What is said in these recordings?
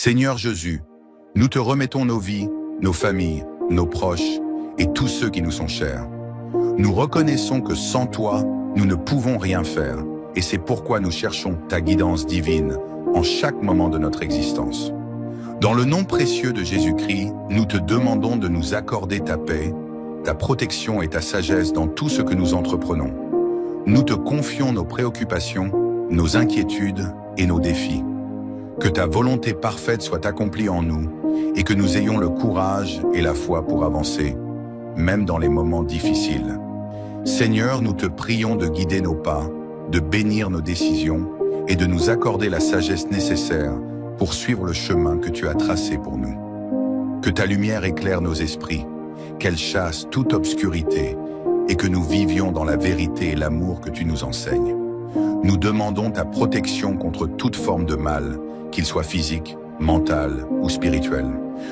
Seigneur Jésus, nous te remettons nos vies, nos familles, nos proches et tous ceux qui nous sont chers. Nous reconnaissons que sans toi, nous ne pouvons rien faire, et c'est pourquoi nous cherchons ta guidance divine en chaque moment de notre existence. Dans le nom précieux de Jésus-Christ, nous te demandons de nous accorder ta paix, ta protection et ta sagesse dans tout ce que nous entreprenons. Nous te confions nos préoccupations, nos inquiétudes et nos défis. Que ta volonté parfaite soit accomplie en nous et que nous ayons le courage et la foi pour avancer, même dans les moments difficiles. Seigneur, nous te prions de guider nos pas, de bénir nos décisions et de nous accorder la sagesse nécessaire pour suivre le chemin que tu as tracé pour nous. Que ta lumière éclaire nos esprits, qu'elle chasse toute obscurité et que nous vivions dans la vérité et l'amour que tu nous enseignes. Nous demandons ta protection contre toute forme de mal, qu'il soit physique, mental ou spirituel.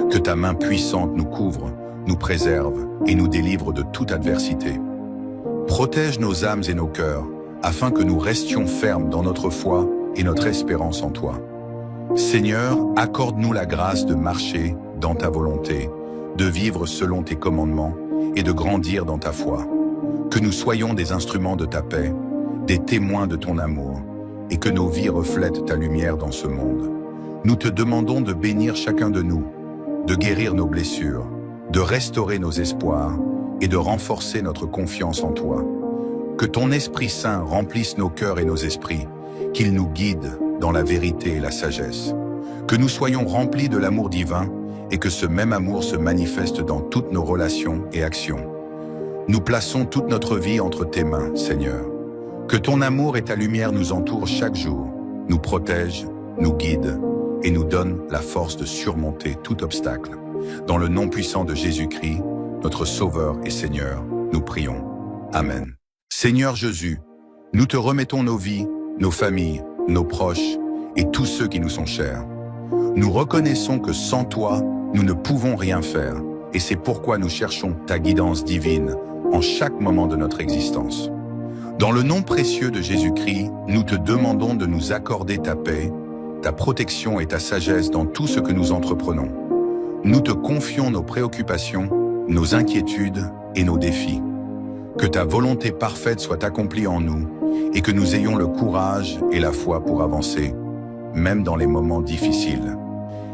Que ta main puissante nous couvre, nous préserve et nous délivre de toute adversité. Protège nos âmes et nos cœurs, afin que nous restions fermes dans notre foi et notre espérance en toi. Seigneur, accorde-nous la grâce de marcher dans ta volonté, de vivre selon tes commandements et de grandir dans ta foi. Que nous soyons des instruments de ta paix, des témoins de ton amour, et que nos vies reflètent ta lumière dans ce monde. Nous te demandons de bénir chacun de nous, de guérir nos blessures, de restaurer nos espoirs et de renforcer notre confiance en toi. Que ton Esprit Saint remplisse nos cœurs et nos esprits, qu'il nous guide dans la vérité et la sagesse. Que nous soyons remplis de l'amour divin et que ce même amour se manifeste dans toutes nos relations et actions. Nous plaçons toute notre vie entre tes mains, Seigneur. Que ton amour et ta lumière nous entourent chaque jour, nous protègent, nous guident et nous donnent la force de surmonter tout obstacle. Dans le nom puissant de Jésus-Christ, notre Sauveur et Seigneur, nous prions. Amen. Seigneur Jésus, nous te remettons nos vies, nos familles, nos proches et tous ceux qui nous sont chers. Nous reconnaissons que sans toi, nous ne pouvons rien faire, et c'est pourquoi nous cherchons ta guidance divine en chaque moment de notre existence. Dans le nom précieux de Jésus-Christ, nous te demandons de nous accorder ta paix, ta protection et ta sagesse dans tout ce que nous entreprenons. Nous te confions nos préoccupations, nos inquiétudes et nos défis. Que ta volonté parfaite soit accomplie en nous et que nous ayons le courage et la foi pour avancer, même dans les moments difficiles.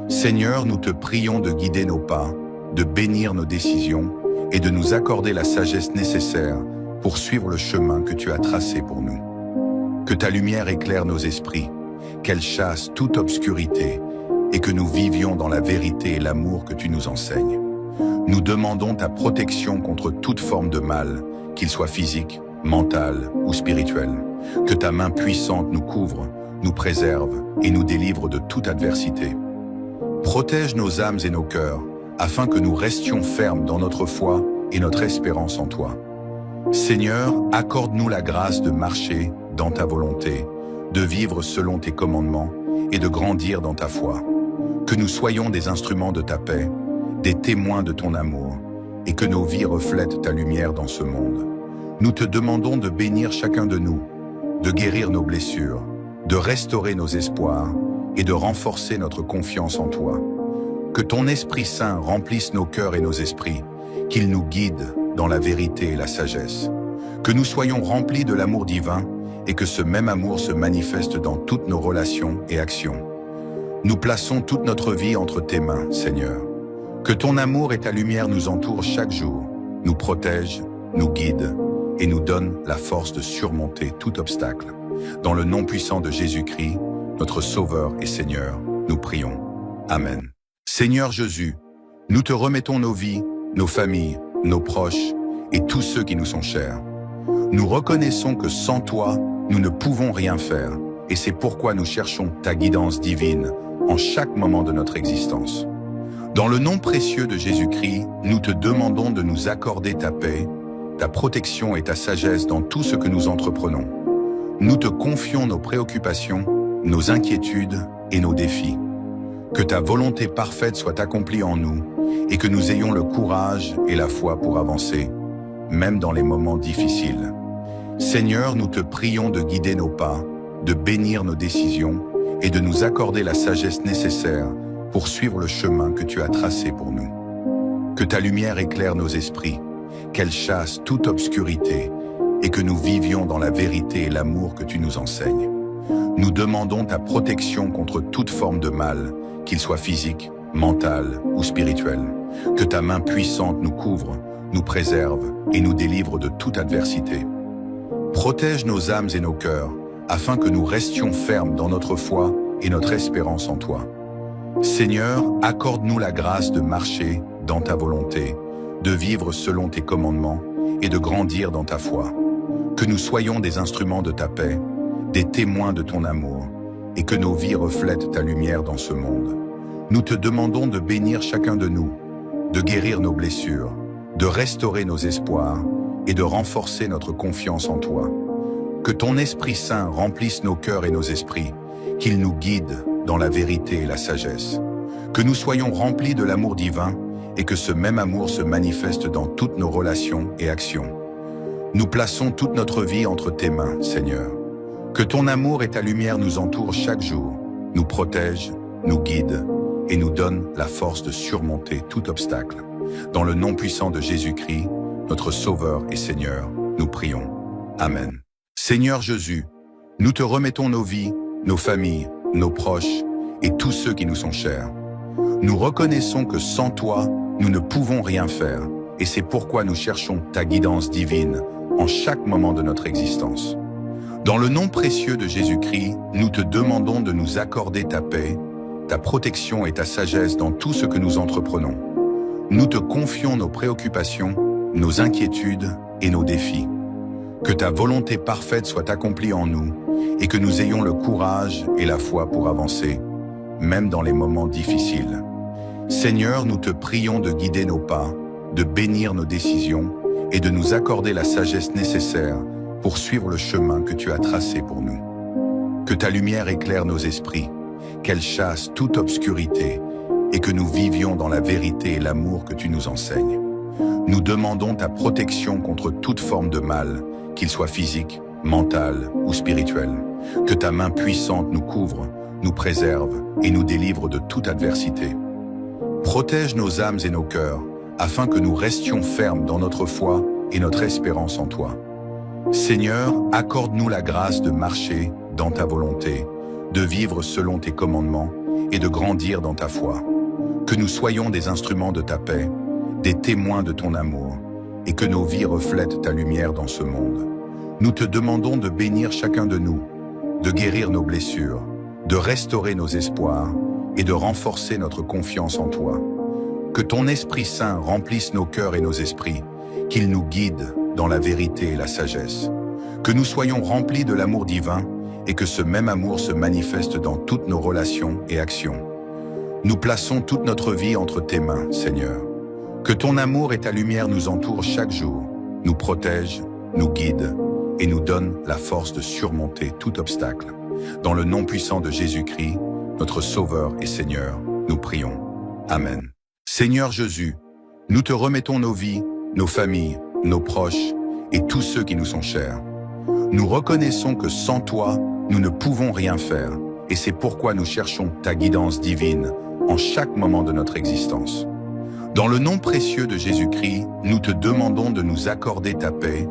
Seigneur, nous te prions de guider nos pas, de bénir nos décisions et de nous accorder la sagesse nécessaire pour suivre le chemin que tu as tracé pour nous. Que ta lumière éclaire nos esprits, qu'elle chasse toute obscurité et que nous vivions dans la vérité et l'amour que tu nous enseignes. Nous demandons ta protection contre toute forme de mal, qu'il soit physique, mental ou spirituel. Que ta main puissante nous couvre, nous préserve et nous délivre de toute adversité. Protège nos âmes et nos cœurs, afin que nous restions fermes dans notre foi et notre espérance en toi. Seigneur, accorde-nous la grâce de marcher dans ta volonté, de vivre selon tes commandements et de grandir dans ta foi. Que nous soyons des instruments de ta paix, des témoins de ton amour, et que nos vies reflètent ta lumière dans ce monde. Nous te demandons de bénir chacun de nous, de guérir nos blessures, de restaurer nos espoirs et de renforcer notre confiance en toi. Que ton Esprit Saint remplisse nos cœurs et nos esprits, qu'il nous guide dans la vérité et la sagesse. Que nous soyons remplis de l'amour divin et que ce même amour se manifeste dans toutes nos relations et actions. Nous plaçons toute notre vie entre tes mains, Seigneur. Que ton amour et ta lumière nous entourent chaque jour, nous protègent, nous guident et nous donnent la force de surmonter tout obstacle. Dans le nom puissant de Jésus-Christ, notre Sauveur et Seigneur, nous prions. Amen. Seigneur Jésus, nous te remettons nos vies, nos familles, nos proches et tous ceux qui nous sont chers. Nous reconnaissons que sans toi, nous ne pouvons rien faire, et c'est pourquoi nous cherchons ta guidance divine en chaque moment de notre existence. Dans le nom précieux de Jésus-Christ, nous te demandons de nous accorder ta paix, ta protection et ta sagesse dans tout ce que nous entreprenons. Nous te confions nos préoccupations, nos inquiétudes et nos défis. Que ta volonté parfaite soit accomplie en nous et que nous ayons le courage et la foi pour avancer, même dans les moments difficiles. Seigneur, nous te prions de guider nos pas, de bénir nos décisions et de nous accorder la sagesse nécessaire pour suivre le chemin que tu as tracé pour nous. Que ta lumière éclaire nos esprits, qu'elle chasse toute obscurité et que nous vivions dans la vérité et l'amour que tu nous enseignes. Nous demandons ta protection contre toute forme de mal, qu'il soit physique, mental ou spirituel. Que ta main puissante nous couvre, nous préserve et nous délivre de toute adversité. Protège nos âmes et nos cœurs, afin que nous restions fermes dans notre foi et notre espérance en toi. Seigneur, accorde-nous la grâce de marcher dans ta volonté, de vivre selon tes commandements et de grandir dans ta foi. Que nous soyons des instruments de ta paix, des témoins de ton amour, et que nos vies reflètent ta lumière dans ce monde. Nous te demandons de bénir chacun de nous, de guérir nos blessures, de restaurer nos espoirs et de renforcer notre confiance en toi. Que ton Esprit Saint remplisse nos cœurs et nos esprits, qu'il nous guide dans la vérité et la sagesse. Que nous soyons remplis de l'amour divin et que ce même amour se manifeste dans toutes nos relations et actions. Nous plaçons toute notre vie entre tes mains, Seigneur. Que ton amour et ta lumière nous entourent chaque jour, nous protègent, nous guident et nous donnent la force de surmonter tout obstacle. Dans le nom puissant de Jésus-Christ, notre Sauveur et Seigneur, nous prions. Amen. Seigneur Jésus, nous te remettons nos vies, nos familles, nos proches et tous ceux qui nous sont chers. Nous reconnaissons que sans toi, nous ne pouvons rien faire et c'est pourquoi nous cherchons ta guidance divine en chaque moment de notre existence. Dans le nom précieux de Jésus-Christ, nous te demandons de nous accorder ta paix, ta protection et ta sagesse dans tout ce que nous entreprenons. Nous te confions nos préoccupations, nos inquiétudes et nos défis. Que ta volonté parfaite soit accomplie en nous et que nous ayons le courage et la foi pour avancer, même dans les moments difficiles. Seigneur, nous te prions de guider nos pas, de bénir nos décisions et de nous accorder la sagesse nécessaire pour suivre le chemin que tu as tracé pour nous. Que ta lumière éclaire nos esprits, qu'elle chasse toute obscurité et que nous vivions dans la vérité et l'amour que tu nous enseignes. Nous demandons ta protection contre toute forme de mal, qu'il soit physique, mental ou spirituel. Que ta main puissante nous couvre, nous préserve et nous délivre de toute adversité. Protège nos âmes et nos cœurs, afin que nous restions fermes dans notre foi et notre espérance en toi. Seigneur, accorde-nous la grâce de marcher dans ta volonté, de vivre selon tes commandements et de grandir dans ta foi. Que nous soyons des instruments de ta paix, des témoins de ton amour, et que nos vies reflètent ta lumière dans ce monde. Nous te demandons de bénir chacun de nous, de guérir nos blessures, de restaurer nos espoirs et de renforcer notre confiance en toi. Que ton Esprit Saint remplisse nos cœurs et nos esprits, qu'il nous guide dans la vérité et la sagesse. Que nous soyons remplis de l'amour divin et que ce même amour se manifeste dans toutes nos relations et actions. Nous plaçons toute notre vie entre tes mains, Seigneur. Que ton amour et ta lumière nous entourent chaque jour, nous protègent, nous guident et nous donnent la force de surmonter tout obstacle. Dans le nom puissant de Jésus-Christ, notre Sauveur et Seigneur, nous prions. Amen. Seigneur Jésus, nous te remettons nos vies, nos familles, nos proches et tous ceux qui nous sont chers. Nous reconnaissons que sans toi, nous ne pouvons rien faire et c'est pourquoi nous cherchons ta guidance divine en chaque moment de notre existence. Dans le nom précieux de Jésus-Christ, nous te demandons de nous accorder ta paix,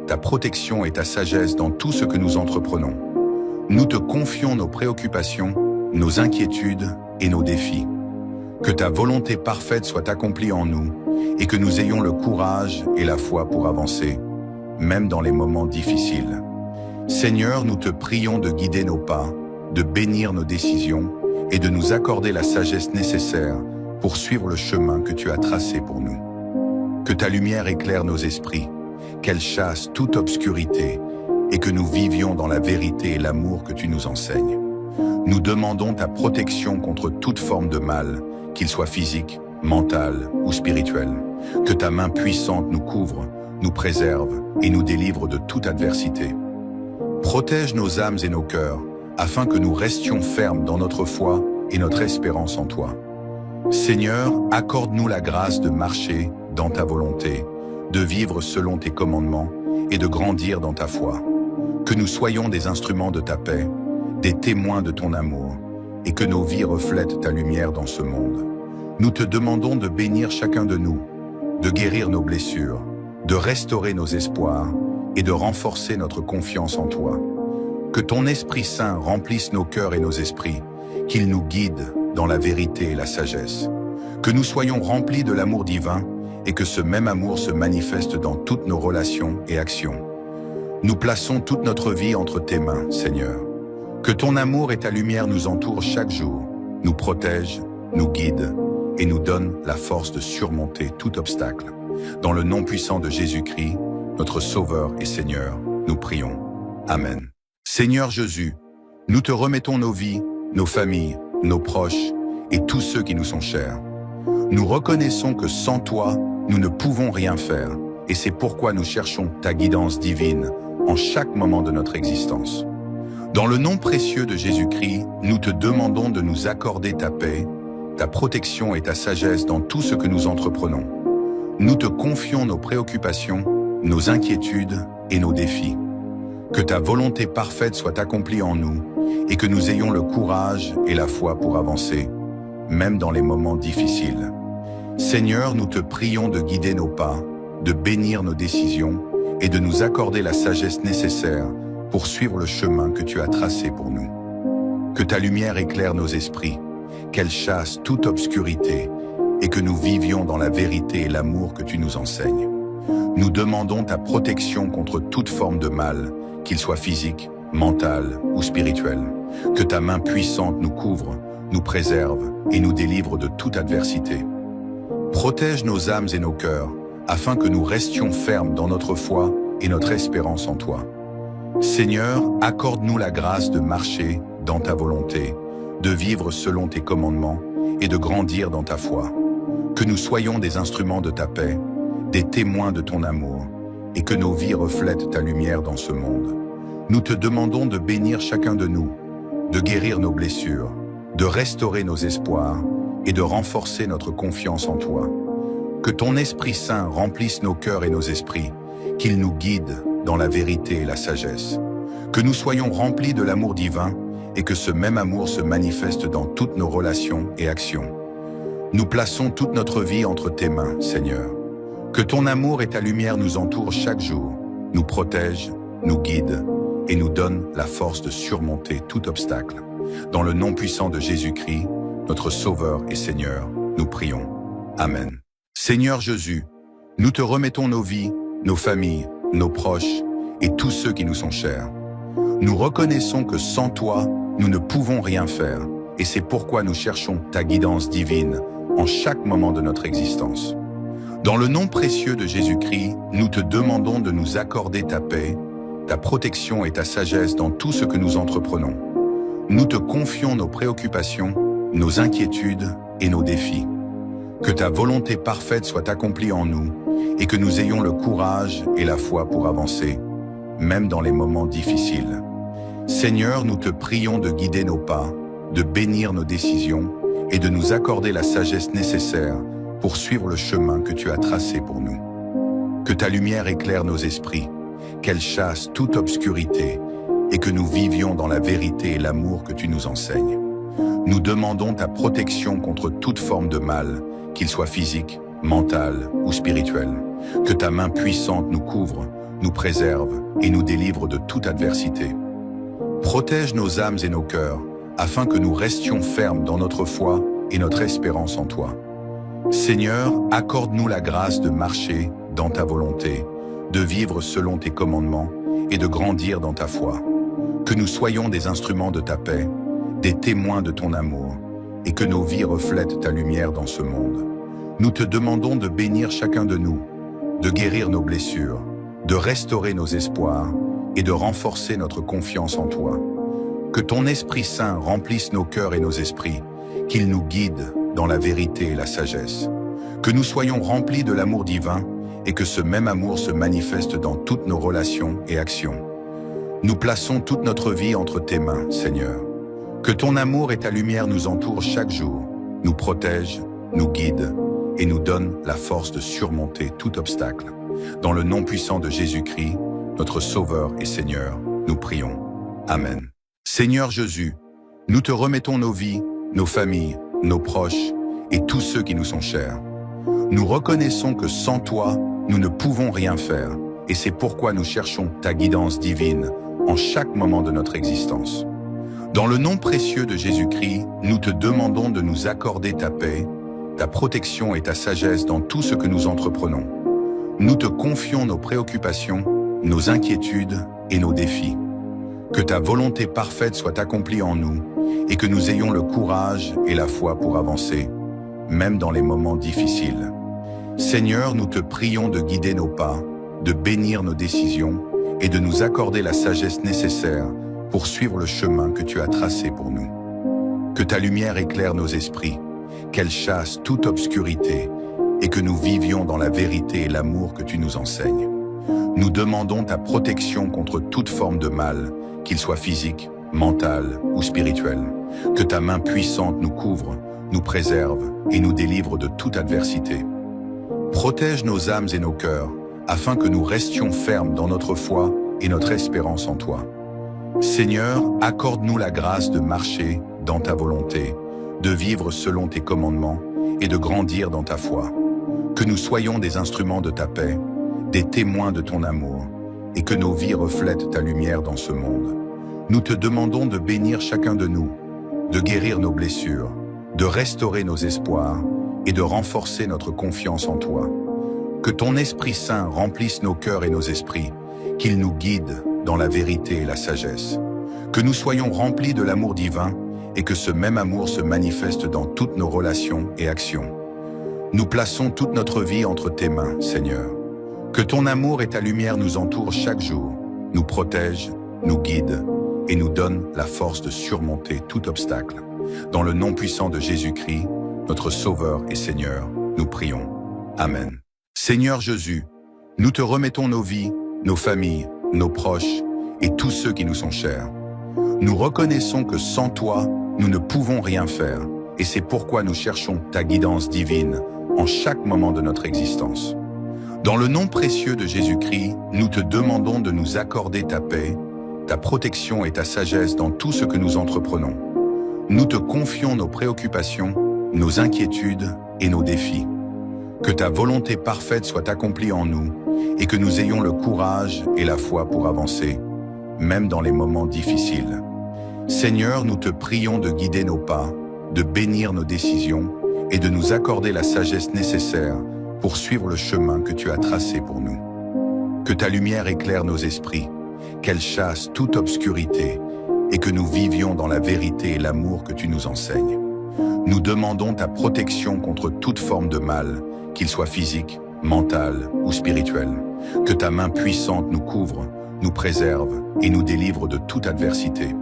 ta protection et ta sagesse dans tout ce que nous entreprenons. Nous te confions nos préoccupations, nos inquiétudes et nos défis. Que ta volonté parfaite soit accomplie en nous et que nous ayons le courage et la foi pour avancer, même dans les moments difficiles. Seigneur, nous te prions de guider nos pas, de bénir nos décisions et de nous accorder la sagesse nécessaire pour suivre le chemin que tu as tracé pour nous. Que ta lumière éclaire nos esprits, qu'elle chasse toute obscurité et que nous vivions dans la vérité et l'amour que tu nous enseignes. Nous demandons ta protection contre toute forme de mal, qu'il soit physique, mental ou spirituel. Que ta main puissante nous couvre, nous préserve et nous délivre de toute adversité. Protège nos âmes et nos cœurs, afin que nous restions fermes dans notre foi et notre espérance en toi. Seigneur, accorde-nous la grâce de marcher dans ta volonté, de vivre selon tes commandements et de grandir dans ta foi. Que nous soyons des instruments de ta paix, des témoins de ton amour, et que nos vies reflètent ta lumière dans ce monde. Nous te demandons de bénir chacun de nous, de guérir nos blessures, de restaurer nos espoirs et de renforcer notre confiance en toi. Que ton Esprit Saint remplisse nos cœurs et nos esprits, qu'il nous guide dans la vérité et la sagesse. Que nous soyons remplis de l'amour divin et que ce même amour se manifeste dans toutes nos relations et actions. Nous plaçons toute notre vie entre tes mains, Seigneur. Que ton amour et ta lumière nous entourent chaque jour, nous protègent, nous guident et nous donnent la force de surmonter tout obstacle. Dans le nom puissant de Jésus-Christ, notre Sauveur et Seigneur, nous prions. Amen. Seigneur Jésus, nous te remettons nos vies, nos familles, nos proches et tous ceux qui nous sont chers. Nous reconnaissons que sans toi, nous ne pouvons rien faire et c'est pourquoi nous cherchons ta guidance divine en chaque moment de notre existence. Dans le nom précieux de Jésus-Christ, nous te demandons de nous accorder ta paix, ta protection et ta sagesse dans tout ce que nous entreprenons. Nous te confions nos préoccupations, nos inquiétudes et nos défis. Que ta volonté parfaite soit accomplie en nous et que nous ayons le courage et la foi pour avancer, même dans les moments difficiles. Seigneur, nous te prions de guider nos pas, de bénir nos décisions et de nous accorder la sagesse nécessaire pour suivre le chemin que tu as tracé pour nous. Que ta lumière éclaire nos esprits, qu'elle chasse toute obscurité et que nous vivions dans la vérité et l'amour que tu nous enseignes. Nous demandons ta protection contre toute forme de mal, qu'il soit physique, mental ou spirituel. Que ta main puissante nous couvre, nous préserve et nous délivre de toute adversité. Protège nos âmes et nos cœurs, afin que nous restions fermes dans notre foi et notre espérance en toi. Seigneur, accorde-nous la grâce de marcher dans ta volonté, de vivre selon tes commandements et de grandir dans ta foi. Que nous soyons des instruments de ta paix, des témoins de ton amour, et que nos vies reflètent ta lumière dans ce monde. Nous te demandons de bénir chacun de nous, de guérir nos blessures, de restaurer nos espoirs et de renforcer notre confiance en toi. Que ton Esprit Saint remplisse nos cœurs et nos esprits, qu'il nous guide dans la vérité et la sagesse. Que nous soyons remplis de l'amour divin et que ce même amour se manifeste dans toutes nos relations et actions. Nous plaçons toute notre vie entre tes mains, Seigneur. Que ton amour et ta lumière nous entourent chaque jour, nous protègent, nous guident et nous donnent la force de surmonter tout obstacle. Dans le nom puissant de Jésus-Christ, notre Sauveur et Seigneur, nous prions. Amen. Seigneur Jésus, nous te remettons nos vies, nos familles, nos proches et tous ceux qui nous sont chers. Nous reconnaissons que sans toi, nous ne pouvons rien faire et c'est pourquoi nous cherchons ta guidance divine en chaque moment de notre existence. Dans le nom précieux de Jésus-Christ, nous te demandons de nous accorder ta paix, ta protection et ta sagesse dans tout ce que nous entreprenons. Nous te confions nos préoccupations, nos inquiétudes et nos défis. Que ta volonté parfaite soit accomplie en nous et que nous ayons le courage et la foi pour avancer, même dans les moments difficiles. Seigneur, nous te prions de guider nos pas, de bénir nos décisions et de nous accorder la sagesse nécessaire pour suivre le chemin que tu as tracé pour nous. Que ta lumière éclaire nos esprits, qu'elle chasse toute obscurité et que nous vivions dans la vérité et l'amour que tu nous enseignes. Nous demandons ta protection contre toute forme de mal, qu'il soit physique, mental ou spirituel. Que ta main puissante nous couvre, nous préserve et nous délivre de toute adversité. Protège nos âmes et nos cœurs, afin que nous restions fermes dans notre foi et notre espérance en toi. Seigneur, accorde-nous la grâce de marcher dans ta volonté, de vivre selon tes commandements et de grandir dans ta foi. Que nous soyons des instruments de ta paix, des témoins de ton amour, et que nos vies reflètent ta lumière dans ce monde. Nous te demandons de bénir chacun de nous, de guérir nos blessures, de restaurer nos espoirs et de renforcer notre confiance en toi. Que ton Esprit Saint remplisse nos cœurs et nos esprits, qu'il nous guide dans la vérité et la sagesse. Que nous soyons remplis de l'amour divin et que ce même amour se manifeste dans toutes nos relations et actions. Nous plaçons toute notre vie entre tes mains, Seigneur. Que ton amour et ta lumière nous entourent chaque jour, nous protègent, nous guident et nous donnent la force de surmonter tout obstacle. Dans le nom puissant de Jésus-Christ, notre Sauveur et Seigneur, nous prions. Amen. Seigneur Jésus, Nous te remettons nos vies, nos familles, nos proches et tous ceux qui nous sont chers. Nous reconnaissons que sans toi, nous ne pouvons rien faire, et c'est pourquoi nous cherchons ta guidance divine en chaque moment de notre existence. Dans le nom précieux de Jésus-Christ, nous te demandons de nous accorder ta paix, ta protection et ta sagesse dans tout ce que nous entreprenons. Nous te confions nos préoccupations, nos inquiétudes et nos défis. Que ta volonté parfaite soit accomplie en nous et que nous ayons le courage et la foi pour avancer, même dans les moments difficiles. Seigneur, nous te prions de guider nos pas, de bénir nos décisions et de nous accorder la sagesse nécessaire pour suivre le chemin que tu as tracé pour nous. Que ta lumière éclaire nos esprits, qu'elle chasse toute obscurité et que nous vivions dans la vérité et l'amour que tu nous enseignes. Nous demandons ta protection contre toute forme de mal, qu'il soit physique, mental ou spirituel. Que ta main puissante nous couvre, nous préserve et nous délivre de toute adversité. Protège nos âmes et nos cœurs, afin que nous restions fermes dans notre foi et notre espérance en toi. Seigneur, accorde-nous la grâce de marcher dans ta volonté, de vivre selon tes commandements et de grandir dans ta foi. Que nous soyons des instruments de ta paix, des témoins de ton amour, et que nos vies reflètent ta lumière dans ce monde. Nous te demandons de bénir chacun de nous, de guérir nos blessures, de restaurer nos espoirs et de renforcer notre confiance en toi. Que ton Esprit Saint remplisse nos cœurs et nos esprits, qu'il nous guide dans la vérité et la sagesse. Que nous soyons remplis de l'amour divin et que ce même amour se manifeste dans toutes nos relations et actions. Nous plaçons toute notre vie entre tes mains, Seigneur. Que ton amour et ta lumière nous entourent chaque jour, nous protègent, nous guident et nous donnent la force de surmonter tout obstacle. Dans le nom puissant de Jésus-Christ, notre Sauveur et Seigneur, nous prions. Amen. Seigneur Jésus, nous te remettons nos vies, nos familles, nos proches et tous ceux qui nous sont chers. Nous reconnaissons que sans toi, nous ne pouvons rien faire, et c'est pourquoi nous cherchons ta guidance divine en chaque moment de notre existence. Dans le nom précieux de Jésus-Christ, nous te demandons de nous accorder ta paix, ta protection et ta sagesse dans tout ce que nous entreprenons. Nous te confions nos préoccupations, nos inquiétudes et nos défis. Que ta volonté parfaite soit accomplie en nous et que nous ayons le courage et la foi pour avancer, même dans les moments difficiles. Seigneur, nous te prions de guider nos pas, de bénir nos décisions et de nous accorder la sagesse nécessaire pour suivre le chemin que tu as tracé pour nous. Que ta lumière éclaire nos esprits, qu'elle chasse toute obscurité et que nous vivions dans la vérité et l'amour que tu nous enseignes. Nous demandons ta protection contre toute forme de mal, qu'il soit physique, mental ou spirituel. Que ta main puissante nous couvre, nous préserve et nous délivre de toute adversité.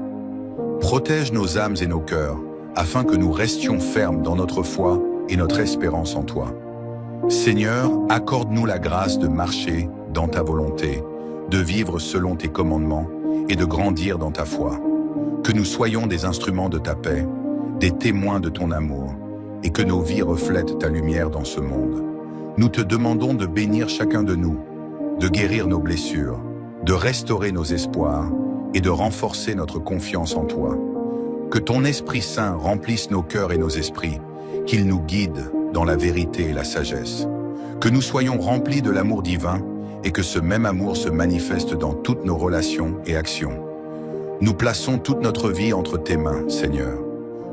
Protège nos âmes et nos cœurs, afin que nous restions fermes dans notre foi et notre espérance en toi. Seigneur, accorde-nous la grâce de marcher dans ta volonté, de vivre selon tes commandements et de grandir dans ta foi. Que nous soyons des instruments de ta paix, des témoins de ton amour, et que nos vies reflètent ta lumière dans ce monde. Nous te demandons de bénir chacun de nous, de guérir nos blessures, de restaurer nos espoirs et de renforcer notre confiance en toi. Que ton Esprit Saint remplisse nos cœurs et nos esprits, qu'il nous guide dans la vérité et la sagesse. Que nous soyons remplis de l'amour divin et que ce même amour se manifeste dans toutes nos relations et actions. Nous plaçons toute notre vie entre tes mains, Seigneur.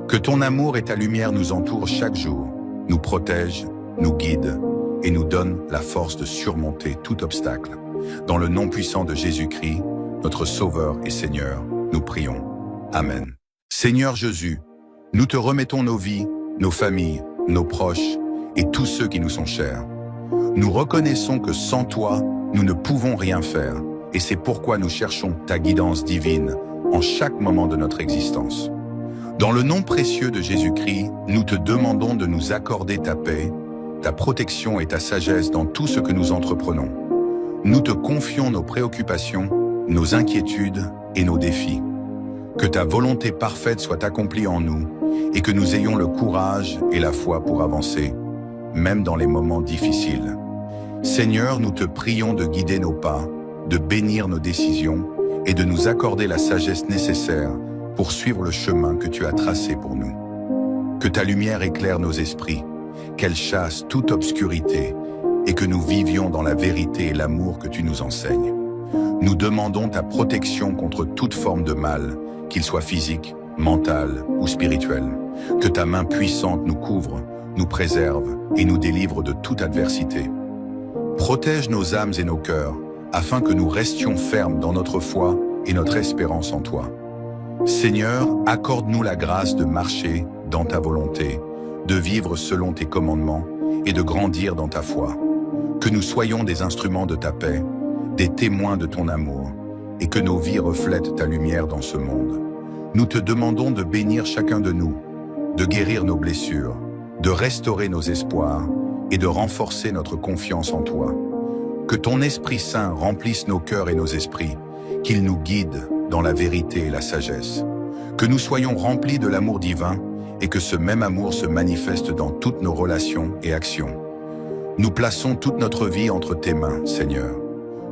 Que ton amour et ta lumière nous entourent chaque jour, nous protègent, nous guident et nous donnent la force de surmonter tout obstacle. Dans le nom puissant de Jésus-Christ, notre Sauveur et Seigneur, nous prions. Amen. Seigneur Jésus, nous te remettons nos vies, nos familles, nos proches et tous ceux qui nous sont chers. Nous reconnaissons que sans toi, nous ne pouvons rien faire, et c'est pourquoi nous cherchons ta guidance divine en chaque moment de notre existence. Dans le nom précieux de Jésus-Christ, nous te demandons de nous accorder ta paix, ta protection et ta sagesse dans tout ce que nous entreprenons. Nous te confions nos préoccupations, nos inquiétudes et nos défis. Que ta volonté parfaite soit accomplie en nous et que nous ayons le courage et la foi pour avancer, même dans les moments difficiles. Seigneur, nous te prions de guider nos pas, de bénir nos décisions et de nous accorder la sagesse nécessaire pour suivre le chemin que tu as tracé pour nous. Que ta lumière éclaire nos esprits, qu'elle chasse toute obscurité et que nous vivions dans la vérité et l'amour que tu nous enseignes. Nous demandons ta protection contre toute forme de mal, qu'il soit physique, mental ou spirituel. Que ta main puissante nous couvre, nous préserve et nous délivre de toute adversité. Protège nos âmes et nos cœurs, afin que nous restions fermes dans notre foi et notre espérance en toi. Seigneur, accorde-nous la grâce de marcher dans ta volonté, de vivre selon tes commandements et de grandir dans ta foi. Que nous soyons des instruments de ta paix, des témoins de ton amour, et que nos vies reflètent ta lumière dans ce monde. Nous te demandons de bénir chacun de nous, de guérir nos blessures, de restaurer nos espoirs et de renforcer notre confiance en toi. Que ton Esprit Saint remplisse nos cœurs et nos esprits, qu'il nous guide dans la vérité et la sagesse. Que nous soyons remplis de l'amour divin et que ce même amour se manifeste dans toutes nos relations et actions. Nous plaçons toute notre vie entre tes mains, Seigneur.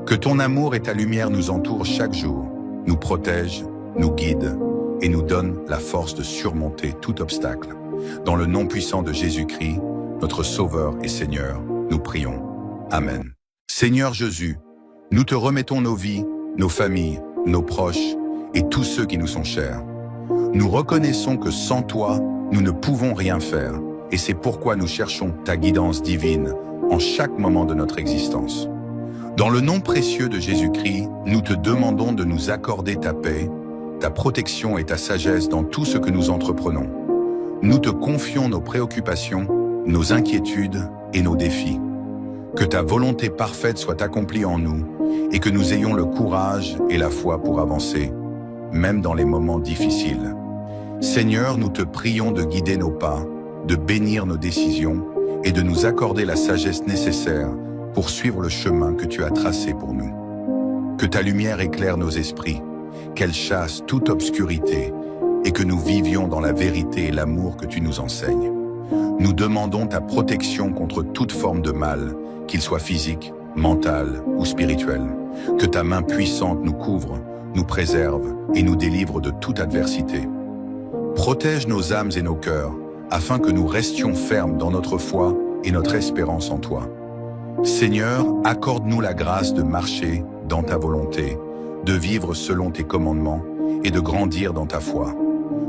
Que ton amour et ta lumière nous entourent chaque jour, nous protègent, nous guident et nous donnent la force de surmonter tout obstacle. Dans le nom puissant de Jésus-Christ, notre Sauveur et Seigneur, nous prions. Amen. Seigneur Jésus, nous te remettons nos vies, nos familles, nos proches et tous ceux qui nous sont chers. Nous reconnaissons que sans toi, nous ne pouvons rien faire et c'est pourquoi nous cherchons ta guidance divine en chaque moment de notre existence. Dans le nom précieux de Jésus-Christ, nous te demandons de nous accorder ta paix, ta protection et ta sagesse dans tout ce que nous entreprenons. Nous te confions nos préoccupations, nos inquiétudes et nos défis. Que ta volonté parfaite soit accomplie en nous et que nous ayons le courage et la foi pour avancer, même dans les moments difficiles. Seigneur, nous te prions de guider nos pas, de bénir nos décisions et de nous accorder la sagesse nécessaire pour suivre le chemin que tu as tracé pour nous. Que ta lumière éclaire nos esprits, qu'elle chasse toute obscurité et que nous vivions dans la vérité et l'amour que tu nous enseignes. Nous demandons ta protection contre toute forme de mal, qu'il soit physique, mental ou spirituel. Que ta main puissante nous couvre, nous préserve et nous délivre de toute adversité. Protège nos âmes et nos cœurs, afin que nous restions fermes dans notre foi et notre espérance en toi. Seigneur, accorde-nous la grâce de marcher dans ta volonté, de vivre selon tes commandements et de grandir dans ta foi.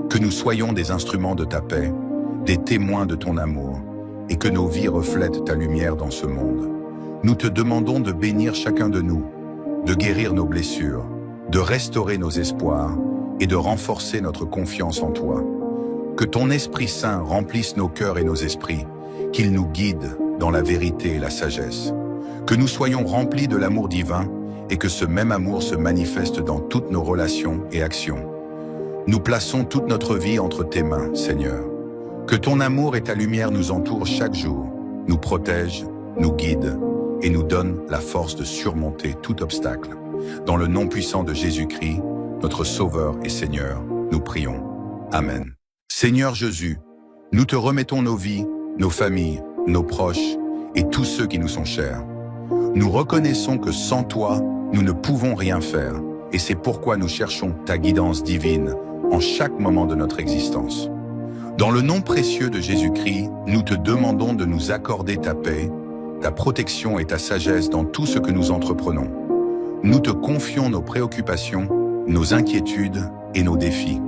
Que nous soyons des instruments de ta paix, des témoins de ton amour, et que nos vies reflètent ta lumière dans ce monde. Nous te demandons de bénir chacun de nous, de guérir nos blessures, de restaurer nos espoirs et de renforcer notre confiance en toi. Que ton Esprit Saint remplisse nos cœurs et nos esprits, qu'il nous guide dans la vérité et la sagesse. Que nous soyons remplis de l'amour divin et que ce même amour se manifeste dans toutes nos relations et actions. Nous plaçons toute notre vie entre tes mains, Seigneur. Que ton amour et ta lumière nous entourent chaque jour, nous protègent, nous guident et nous donnent la force de surmonter tout obstacle. Dans le nom puissant de Jésus-Christ, notre Sauveur et Seigneur, nous prions. Amen. Seigneur Jésus, nous te remettons nos vies, nos familles, nos proches et tous ceux qui nous sont chers. Nous reconnaissons que sans toi, nous ne pouvons rien faire et c'est pourquoi nous cherchons ta guidance divine en chaque moment de notre existence. Dans le nom précieux de Jésus-Christ, nous te demandons de nous accorder ta paix, ta protection et ta sagesse dans tout ce que nous entreprenons. Nous te confions nos préoccupations, nos inquiétudes et nos défis.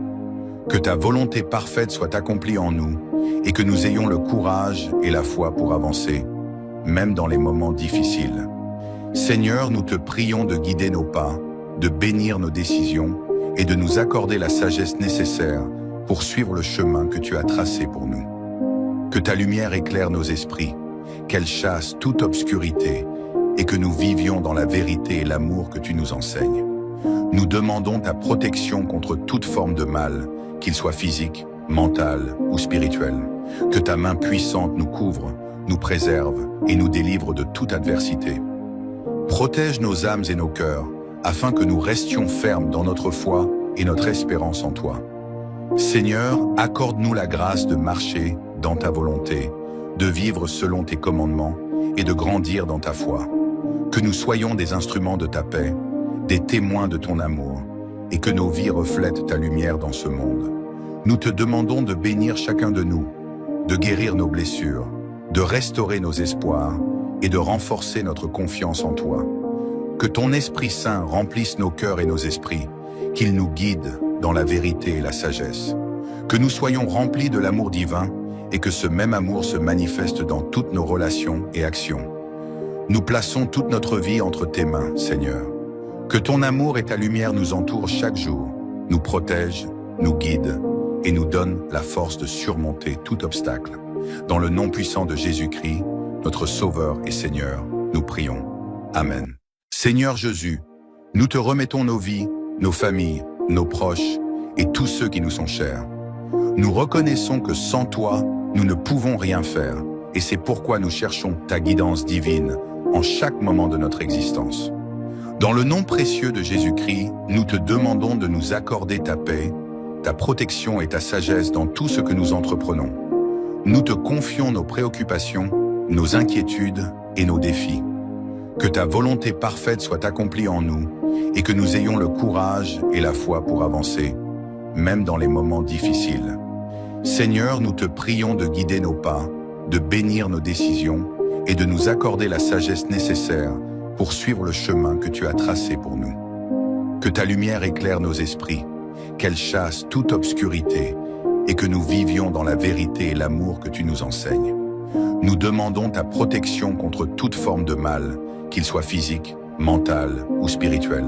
Que ta volonté parfaite soit accomplie en nous et que nous ayons le courage et la foi pour avancer, même dans les moments difficiles. Seigneur, nous te prions de guider nos pas, de bénir nos décisions et de nous accorder la sagesse nécessaire pour suivre le chemin que tu as tracé pour nous. Que ta lumière éclaire nos esprits, qu'elle chasse toute obscurité et que nous vivions dans la vérité et l'amour que tu nous enseignes. Nous demandons ta protection contre toute forme de mal, qu'il soit physique, mental ou spirituel. Que ta main puissante nous couvre, nous préserve et nous délivre de toute adversité. Protège nos âmes et nos cœurs, afin que nous restions fermes dans notre foi et notre espérance en toi. Seigneur, accorde-nous la grâce de marcher dans ta volonté, de vivre selon tes commandements et de grandir dans ta foi. Que nous soyons des instruments de ta paix, des témoins de ton amour, et que nos vies reflètent ta lumière dans ce monde. Nous te demandons de bénir chacun de nous, de guérir nos blessures, de restaurer nos espoirs et de renforcer notre confiance en toi. Que ton Esprit Saint remplisse nos cœurs et nos esprits, qu'il nous guide dans la vérité et la sagesse. Que nous soyons remplis de l'amour divin et que ce même amour se manifeste dans toutes nos relations et actions. Nous plaçons toute notre vie entre tes mains, Seigneur. Que ton amour et ta lumière nous entourent chaque jour, nous protègent, nous guident et nous donnent la force de surmonter tout obstacle. Dans le nom puissant de Jésus-Christ, notre Sauveur et Seigneur, nous prions. Amen. Seigneur Jésus, nous te remettons nos vies, nos familles, nos proches et tous ceux qui nous sont chers. Nous reconnaissons que sans toi, nous ne pouvons rien faire et c'est pourquoi nous cherchons ta guidance divine en chaque moment de notre existence. Dans le nom précieux de Jésus-Christ, nous te demandons de nous accorder ta paix, ta protection et ta sagesse dans tout ce que nous entreprenons. Nous te confions nos préoccupations, nos inquiétudes et nos défis. Que ta volonté parfaite soit accomplie en nous et que nous ayons le courage et la foi pour avancer, même dans les moments difficiles. Seigneur, nous te prions de guider nos pas, de bénir nos décisions et de nous accorder la sagesse nécessaire pour suivre le chemin que tu as tracé pour nous. Que ta lumière éclaire nos esprits, qu'elle chasse toute obscurité et que nous vivions dans la vérité et l'amour que tu nous enseignes. Nous demandons ta protection contre toute forme de mal, qu'il soit physique, mental ou spirituel.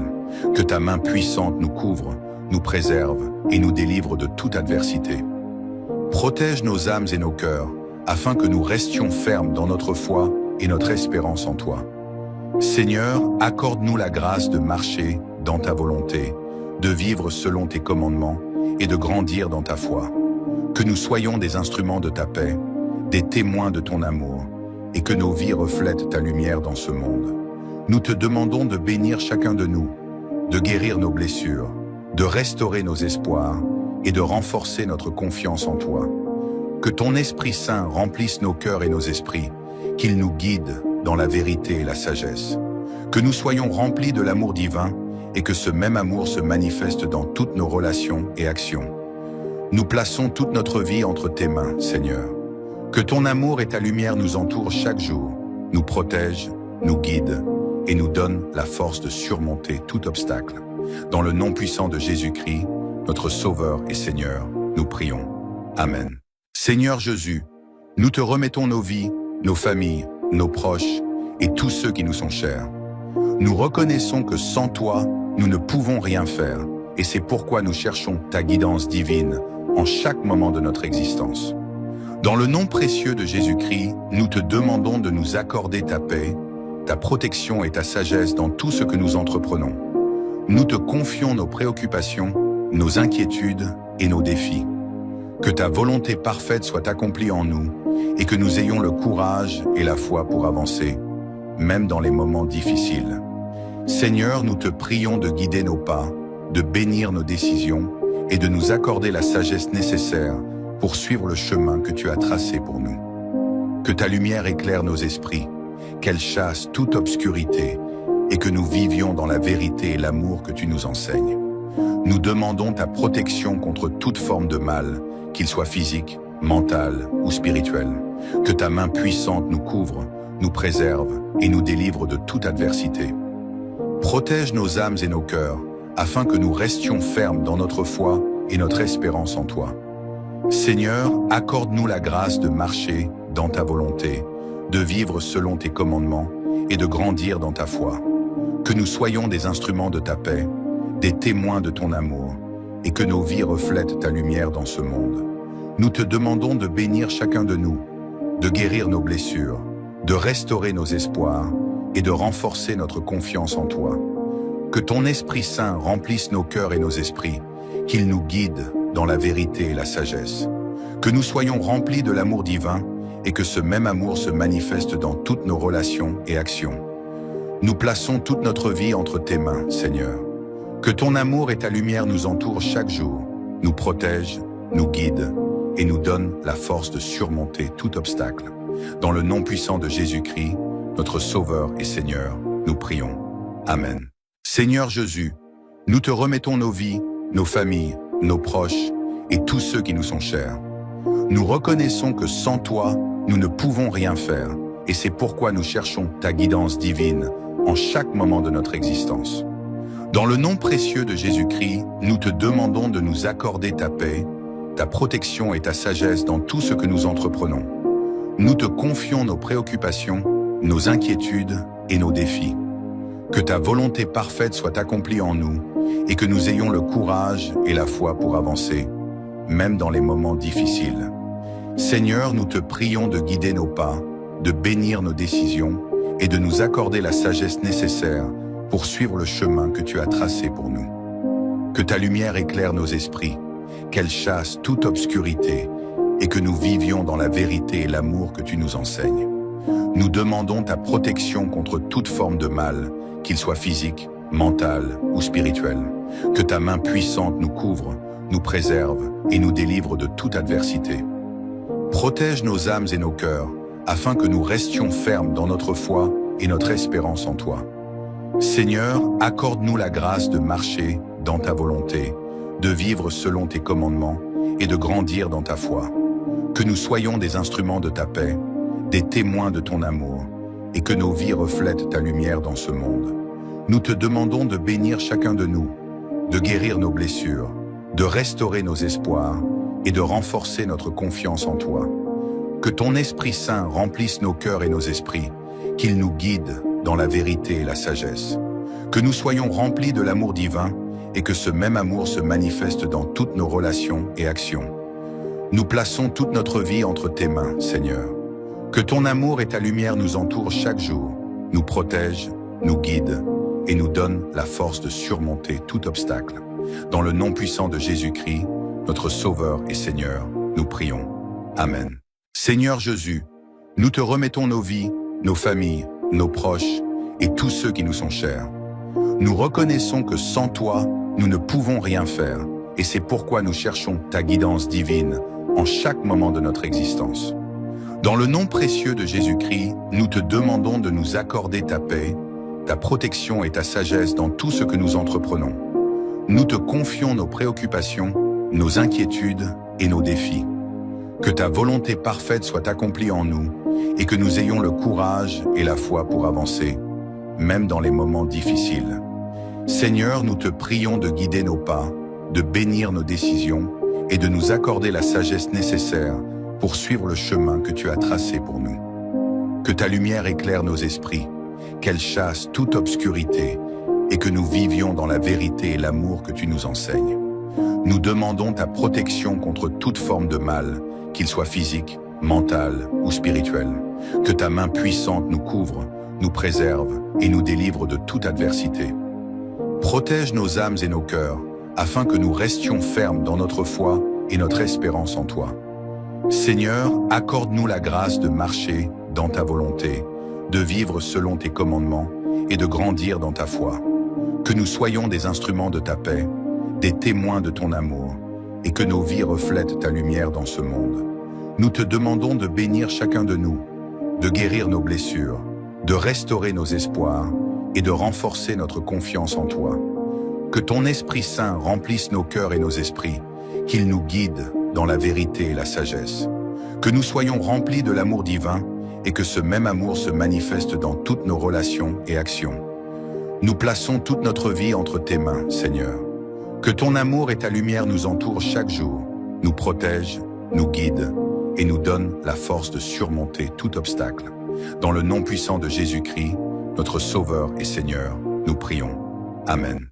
Que ta main puissante nous couvre, nous préserve et nous délivre de toute adversité. Protège nos âmes et nos cœurs, afin que nous restions fermes dans notre foi et notre espérance en toi. Seigneur, accorde-nous la grâce de marcher dans ta volonté, de vivre selon tes commandements et de grandir dans ta foi. Que nous soyons des instruments de ta paix, des témoins de ton amour, et que nos vies reflètent ta lumière dans ce monde. Nous te demandons de bénir chacun de nous, de guérir nos blessures, de restaurer nos espoirs et de renforcer notre confiance en toi. Que ton Esprit Saint remplisse nos cœurs et nos esprits, qu'il nous guide dans la vérité et la sagesse. Que nous soyons remplis de l'amour divin et que ce même amour se manifeste dans toutes nos relations et actions. Nous plaçons toute notre vie entre tes mains, Seigneur. Que ton amour et ta lumière nous entourent chaque jour, nous protègent, nous guident et nous donnent la force de surmonter tout obstacle. Dans le nom puissant de Jésus-Christ, notre Sauveur et Seigneur, nous prions. Amen. Seigneur Jésus, nous te remettons nos vies, nos familles, nos proches et tous ceux qui nous sont chers. Nous reconnaissons que sans toi, nous ne pouvons rien faire et c'est pourquoi nous cherchons ta guidance divine en chaque moment de notre existence. Dans le nom précieux de Jésus-Christ, nous te demandons de nous accorder ta paix, ta protection et ta sagesse dans tout ce que nous entreprenons. Nous te confions nos préoccupations, nos inquiétudes et nos défis. Que ta volonté parfaite soit accomplie en nous et que nous ayons le courage et la foi pour avancer, même dans les moments difficiles. Seigneur, nous te prions de guider nos pas, de bénir nos décisions et de nous accorder la sagesse nécessaire pour suivre le chemin que tu as tracé pour nous. Que ta lumière éclaire nos esprits, qu'elle chasse toute obscurité et que nous vivions dans la vérité et l'amour que tu nous enseignes. Nous demandons ta protection contre toute forme de mal, qu'il soit physique, mental ou spirituel. Que ta main puissante nous couvre, nous préserve et nous délivre de toute adversité. Protège nos âmes et nos cœurs, afin que nous restions fermes dans notre foi et notre espérance en toi. Seigneur, accorde-nous la grâce de marcher dans ta volonté, de vivre selon tes commandements et de grandir dans ta foi. Que nous soyons des instruments de ta paix, des témoins de ton amour, et que nos vies reflètent ta lumière dans ce monde. Nous te demandons de bénir chacun de nous, de guérir nos blessures, de restaurer nos espoirs et de renforcer notre confiance en toi. Que ton Esprit Saint remplisse nos cœurs et nos esprits, qu'il nous guide dans la vérité et la sagesse. Que nous soyons remplis de l'amour divin et que ce même amour se manifeste dans toutes nos relations et actions. Nous plaçons toute notre vie entre tes mains, Seigneur. Que ton amour et ta lumière nous entourent chaque jour, nous protègent, nous guident et nous donnent la force de surmonter tout obstacle. Dans le nom puissant de Jésus-Christ, notre Sauveur et Seigneur, nous prions. Amen. Seigneur Jésus, Nous te remettons nos vies, nos familles, nos proches et tous ceux qui nous sont chers. Nous reconnaissons que sans toi, nous ne pouvons rien faire, et c'est pourquoi nous cherchons ta guidance divine en chaque moment de notre existence. Dans le nom précieux de Jésus-Christ, nous te demandons de nous accorder ta paix, ta protection et ta sagesse dans tout ce que nous entreprenons. Nous te confions nos préoccupations, nos inquiétudes et nos défis. Que ta volonté parfaite soit accomplie en nous et que nous ayons le courage et la foi pour avancer, même dans les moments difficiles. Seigneur, nous te prions de guider nos pas, de bénir nos décisions et de nous accorder la sagesse nécessaire pour suivre le chemin que tu as tracé pour nous. Que ta lumière éclaire nos esprits, qu'elle chasse toute obscurité et que nous vivions dans la vérité et l'amour que tu nous enseignes. Nous demandons ta protection contre toute forme de mal, qu'il soit physique, mental ou spirituel. Que ta main puissante nous couvre, nous préserve et nous délivre de toute adversité. Protège nos âmes et nos cœurs, afin que nous restions fermes dans notre foi et notre espérance en toi. Seigneur, accorde-nous la grâce de marcher dans ta volonté, de vivre selon tes commandements et de grandir dans ta foi. Que nous soyons des instruments de ta paix, des témoins de ton amour, et que nos vies reflètent ta lumière dans ce monde. Nous te demandons de bénir chacun de nous, de guérir nos blessures, de restaurer nos espoirs et de renforcer notre confiance en toi. Que ton Esprit Saint remplisse nos cœurs et nos esprits, qu'il nous guide dans la vérité et la sagesse. Que nous soyons remplis de l'amour divin et que ce même amour se manifeste dans toutes nos relations et actions. Nous plaçons toute notre vie entre tes mains, Seigneur. Que ton amour et ta lumière nous entourent chaque jour, nous protègent, nous guident et nous donnent la force de surmonter tout obstacle. Dans le nom puissant de Jésus-Christ, notre Sauveur et Seigneur, nous prions. Amen. Seigneur Jésus, nous te remettons nos vies, nos familles, nos proches et tous ceux qui nous sont chers. Nous reconnaissons que sans toi, nous ne pouvons rien faire, et c'est pourquoi nous cherchons ta guidance divine en chaque moment de notre existence. Dans le nom précieux de Jésus-Christ, nous te demandons de nous accorder ta paix, ta protection et ta sagesse dans tout ce que nous entreprenons. Nous te confions nos préoccupations, nos inquiétudes et nos défis. Que ta volonté parfaite soit accomplie en nous et que nous ayons le courage et la foi pour avancer, même dans les moments difficiles. Seigneur, nous te prions de guider nos pas, de bénir nos décisions et de nous accorder la sagesse nécessaire pour suivre le chemin que tu as tracé pour nous. Que ta lumière éclaire nos esprits, qu'elle chasse toute obscurité et que nous vivions dans la vérité et l'amour que tu nous enseignes. Nous demandons ta protection contre toute forme de mal, qu'il soit physique, mental ou spirituel. Que ta main puissante nous couvre, nous préserve et nous délivre de toute adversité. Protège nos âmes et nos cœurs, afin que nous restions fermes dans notre foi et notre espérance en toi. Seigneur, accorde-nous la grâce de marcher dans ta volonté, de vivre selon tes commandements et de grandir dans ta foi. Que nous soyons des instruments de ta paix, des témoins de ton amour, et que nos vies reflètent ta lumière dans ce monde. Nous te demandons de bénir chacun de nous, de guérir nos blessures, de restaurer nos espoirs et de renforcer notre confiance en toi. Que ton Esprit Saint remplisse nos cœurs et nos esprits, qu'il nous guide dans la vérité et la sagesse. Que nous soyons remplis de l'amour divin et que ce même amour se manifeste dans toutes nos relations et actions. Nous plaçons toute notre vie entre tes mains, Seigneur. Que ton amour et ta lumière nous entourent chaque jour, nous protègent, nous guident et nous donnent la force de surmonter tout obstacle. Dans le nom puissant de Jésus-Christ, notre Sauveur et Seigneur, nous prions. Amen.